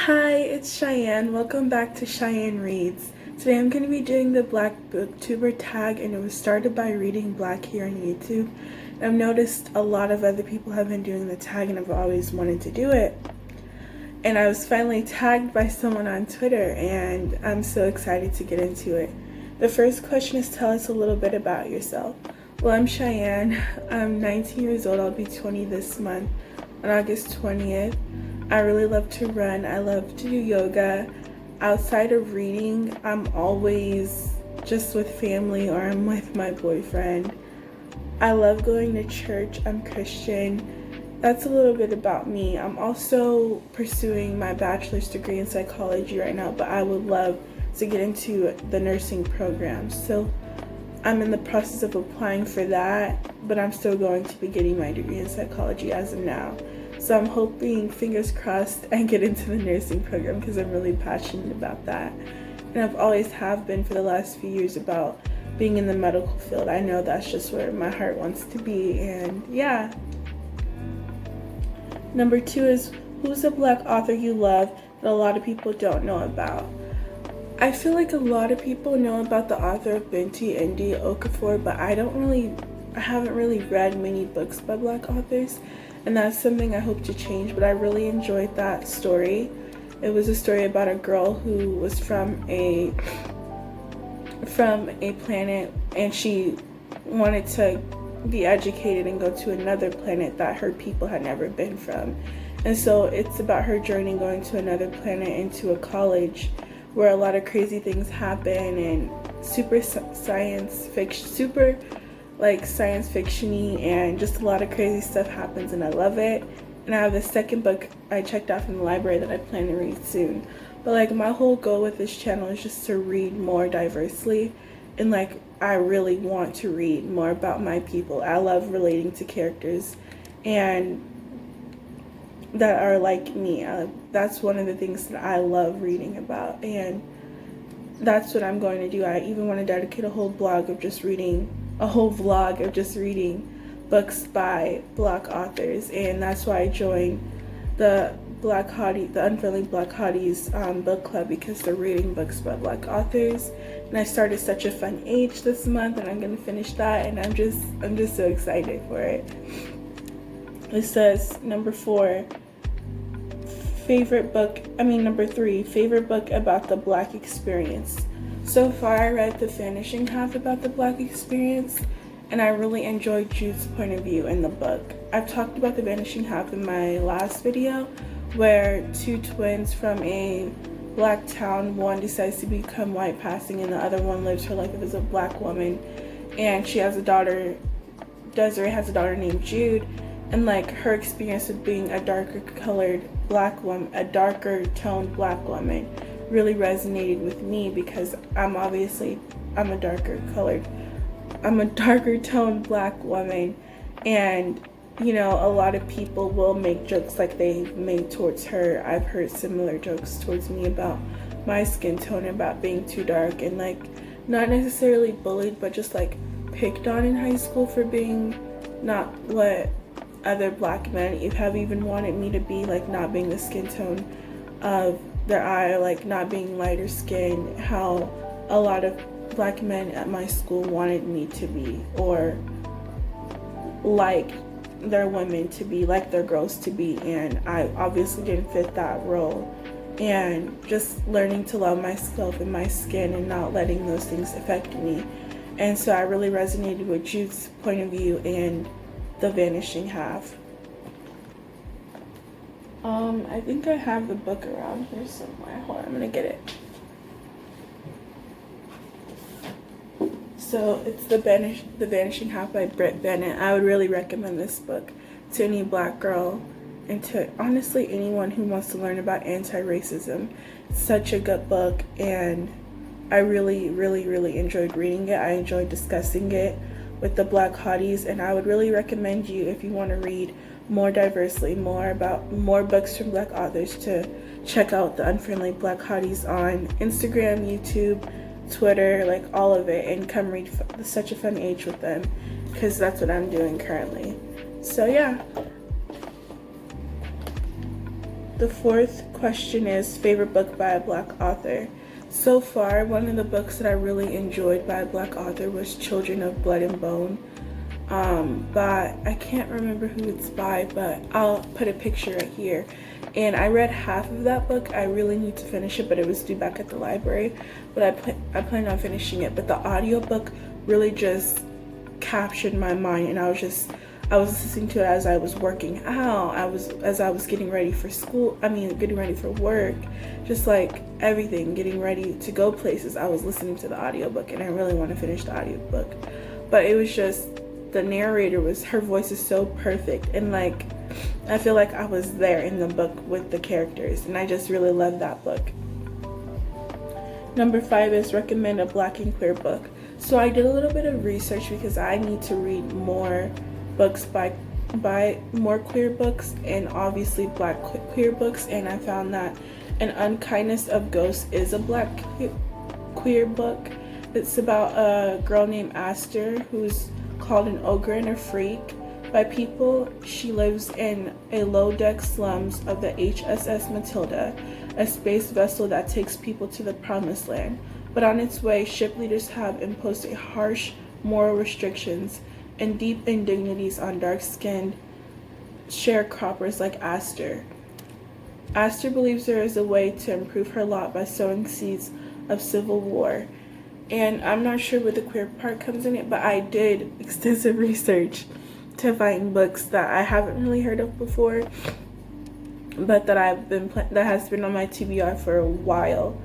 Hi, it's Cheyenne. Welcome back to Cheyenne Reads. Today I'm going to be doing the Black Booktuber Tag, and it was started by Reading Black here on YouTube. And I've noticed a lot of other people have been doing the tag, and I've always wanted to do it. And I was finally tagged by someone on Twitter, and I'm so excited to get into it. The first question is, tell us a little bit about yourself. Well, I'm Cheyenne. I'm 19 years old. I'll be 20 this month on August 20th. I really love to run. I love to do yoga. Outside of reading, I'm always just with family or I'm with my boyfriend. I love going to church. I'm Christian. That's a little bit about me. I'm also pursuing my bachelor's degree in psychology right now, but I would love to get into the nursing program. So I'm in the process of applying for that, but I'm still going to be getting my degree in psychology as of now. So I'm hoping, fingers crossed, I get into the nursing program because I'm really passionate about that. And I've always have been for the last few years about being in the medical field. I know that's just where my heart wants to be, and yeah. Number 2 is, who's a Black author you love that a lot of people don't know about? I feel like a lot of people know about the author of Binti Ndi Okafor, but I haven't really read many books by Black authors. And that's something I hope to change, but I really enjoyed that story. It was a story about a girl who was from a planet, and she wanted to be educated and go to another planet that her people had never been from. And so it's about her journey going to another planet, into a college where a lot of crazy things happen, and super science fiction-y, and just a lot of crazy stuff happens, and I love it. And I have the second book I checked out from the library that I plan to read soon. But my whole goal with this channel is just to read more diversely, and I really want to read more about my people. I love relating to characters and that are like me. That's one of the things that I love reading about, and that's what I'm going to do. I even want to dedicate a whole vlog of just reading books by Black authors, and that's why I joined the Unfriendly Black Hotties book club, because they're reading books by Black authors. And I started Such a Fun Age this month, and I'm gonna finish that, and I'm just so excited for it. It says number 3, favorite book about the Black experience. So far, I read The Vanishing Half about the Black experience, and I really enjoyed Jude's point of view in the book. I've talked about The Vanishing Half in my last video, where two twins from a Black town, one decides to become white passing, and the other one lives her life as a Black woman, and she has a daughter. Desiree has a daughter named Jude, and her experience of being a darker toned Black woman really resonated with me, because I'm a darker toned Black woman, and a lot of people will make jokes like they made towards her. I've heard similar jokes towards me about my skin tone, about being too dark, and not necessarily bullied, but just picked on in high school for being not what other Black men have even wanted me to be, not being the skin tone of their eye, not being lighter skinned, how a lot of Black men at my school wanted me to be, or their women to be, their girls to be, and I obviously didn't fit that role. And just learning to love myself and my skin, and not letting those things affect me. And so I really resonated with Jude's point of view and The Vanishing Half. I think I have the book around here somewhere. Hold on, I'm gonna get it. So it's The Vanishing Half by Britt Bennett. I would really recommend this book to any Black girl, and to honestly anyone who wants to learn about anti-racism. It's such a good book, and I really enjoyed reading it. I enjoyed discussing it with the Black Hotties, and I would really recommend you, if you want to read more diversely, more books from Black authors, to check out the Unfriendly Black Hotties on Instagram, YouTube, Twitter, all of it, and come read Such a Fun Age with them, because that's what I'm doing currently. So yeah. The fourth question is favorite book by a Black author. So far, one of the books that I really enjoyed by a Black author was Children of Blood and Bone. But I can't remember who it's by, but I'll put a picture right here. And I read half of that book. I really need to finish it, but it was due back at the library. But I plan on finishing it. But the audiobook really just captured my mind, and I was listening to it as I was working out, as I was getting ready for school, getting ready for work, just like everything, getting ready to go places. I was listening to the audiobook, and I really want to finish the audiobook. But it was just, the narrator her voice is so perfect, and like I feel like I was there in the book with the characters, and I just really love that book. Number 5 is recommend a Black and queer book. So I did a little bit of research because I need to read more books by more queer books, and obviously Black queer books, and I found that An Unkindness of Ghosts is a Black queer book. It's about a girl named Aster who's called an ogre and a freak by people. She lives in a low-deck slums of the HSS Matilda, a space vessel that takes people to the promised land. But on its way, ship leaders have imposed a harsh moral restrictions and deep indignities on dark-skinned sharecroppers like Aster. Aster believes there is a way to improve her lot by sowing seeds of civil war. And I'm not sure where the queer part comes in it, but I did extensive research to find books that I haven't really heard of before, but that has been on my TBR for a while.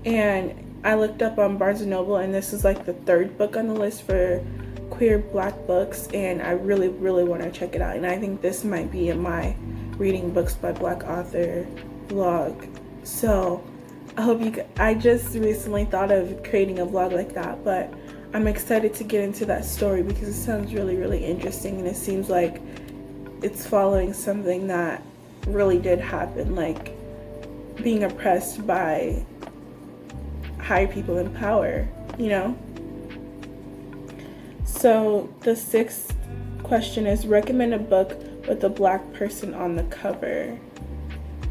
And I looked up on Barnes & Noble, and this is like the 3rd book on the list for queer Black books, and I really, really want to check it out. And I think this might be in my reading books by Black author vlog. So I just recently thought of creating a vlog like that, but I'm excited to get into that story because it sounds really, really interesting, and it seems like it's following something that really did happen, like being oppressed by higher people in power, you know? So the 6th question is recommend a book with a Black person on the cover.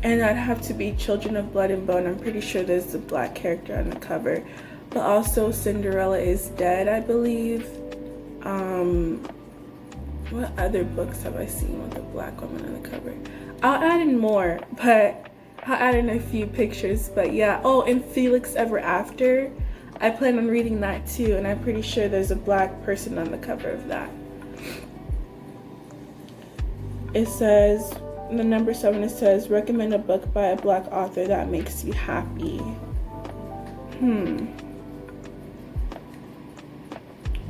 And that'd have to be Children of Blood and Bone. I'm pretty sure there's a Black character on the cover. But also Cinderella is Dead, I believe. What other books have I seen with a Black woman on the cover? I'll add in more, but I'll add in a few pictures, but yeah. Oh, and Felix Ever After. I plan on reading that too, and I'm pretty sure there's a Black person on the cover of that. It says, the number 7, it says, recommend a book by a Black author that makes you happy.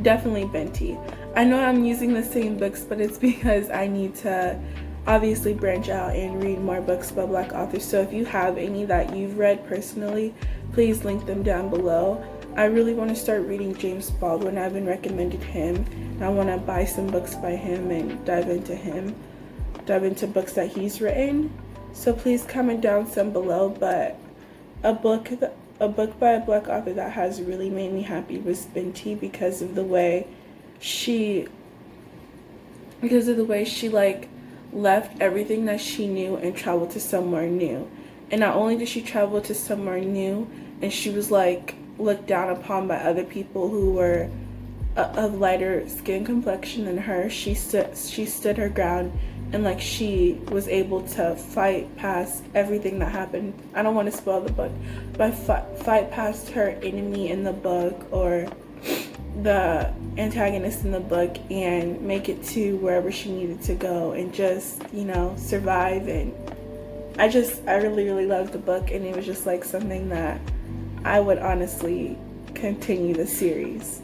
Definitely Benty. I know I'm using the same books, but it's because I need to obviously branch out and read more books by Black authors. So if you have any that you've read personally, please link them down below. I really want to start reading James Baldwin. I've been recommended him, and I want to buy some books by him and dive into books that he's written. So please comment down some below. But a book by a Black author that has really made me happy was Benty, because of the way she like left everything that she knew and traveled to somewhere new. And not only did she travel to somewhere new, and she was like looked down upon by other people who were of lighter skin complexion than her, she stood her ground, and like she was able to fight past everything that happened. I don't want to spoil the book, but fight past her enemy in the book, or the antagonist in the book, and make it to wherever she needed to go, and just, you know, survive. And I really, really loved the book, and it was just like something that I would honestly continue the series.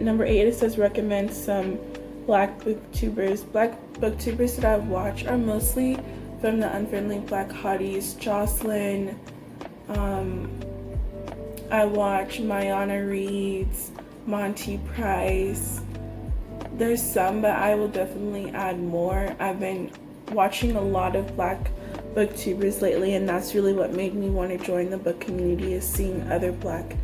Number 8, it says recommend some Black booktubers. Black booktubers that I watch are mostly from the Unfriendly Black Hotties. Jocelyn, I watch Mayana Reads, Monty Price. There's some, but I will definitely add more. I've been watching a lot of Black booktubers lately, and that's really what made me want to join the book community, is seeing other Black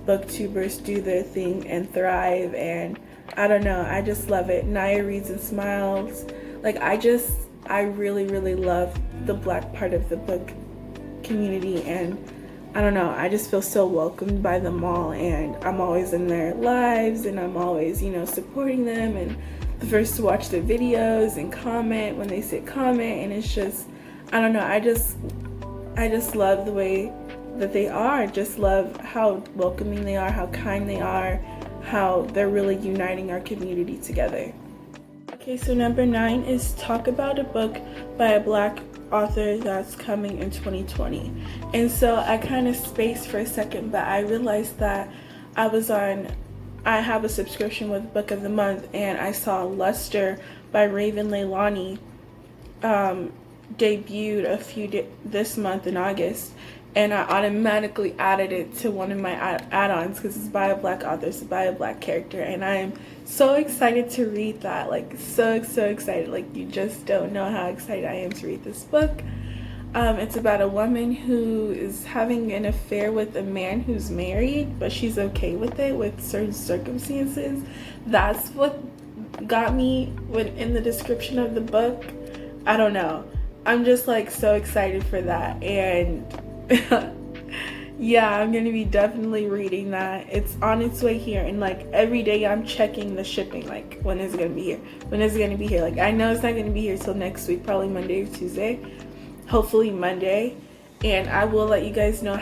booktubers do their thing and thrive. And I don't know, I just love it. Naya Reads and Smiles. Like, I just I really, really love the Black part of the book community, and I don't know, I just feel so welcomed by them all, and I'm always in their lives, and I'm always, supporting them, and the first to watch their videos and comment when they say comment, and it's just, I don't know, I just love the way that they are. Just love how welcoming they are, how kind they are, how they're really uniting our community together. Okay, so number 9 is talk about a book by a Black author that's coming in 2020. And so I kind of spaced for a second, but I realized that I have a subscription with Book of the Month, and I saw Luster by Raven Leilani debuted this month in August, and I automatically added it to one of my add-ons because it's by a Black author, it's by a Black character, and I am so excited to read that, like so excited. Like, you just don't know how excited I am to read this book. It's about a woman who is having an affair with a man who's married, but she's okay with it with certain circumstances. That's what got me in the description of the book. I don't know, I'm just like so excited for that, and yeah, I'm gonna be definitely reading that. It's on its way here, and like every day I'm checking the shipping, like when is it gonna be here. Like, I know it's not gonna be here till next week, probably Monday or Tuesday, hopefully Monday, and I will let you guys know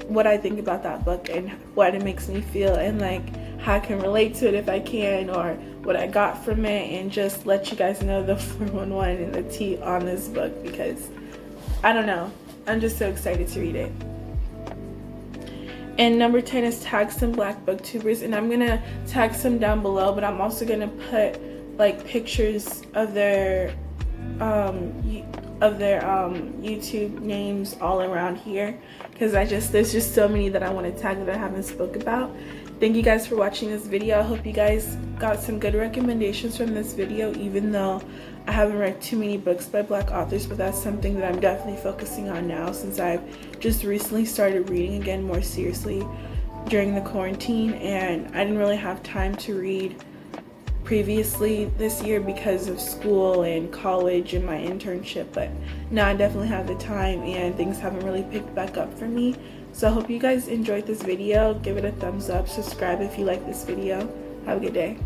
what I think about that book and what it makes me feel, and like how I can relate to it if I can, or what I got from it, and just let you guys know the 411 and the tea on this book, because I don't know, I'm just so excited to read it. And number 10 is tag some Black booktubers, and I'm gonna tag some down below, but I'm also gonna put like pictures of their YouTube names all around here, because there's just so many that I want to tag that I haven't spoke about. Thank you guys for watching this video. I hope you guys got some good recommendations from this video, even though I haven't read too many books by Black authors, but that's something that I'm definitely focusing on now, since I've just recently started reading again more seriously during the quarantine, and I didn't really have time to read previously this year because of school and college and my internship, but now I definitely have the time, and things haven't really picked back up for me. So I hope you guys enjoyed this video. Give it a thumbs up, subscribe if you like this video. Have a good day.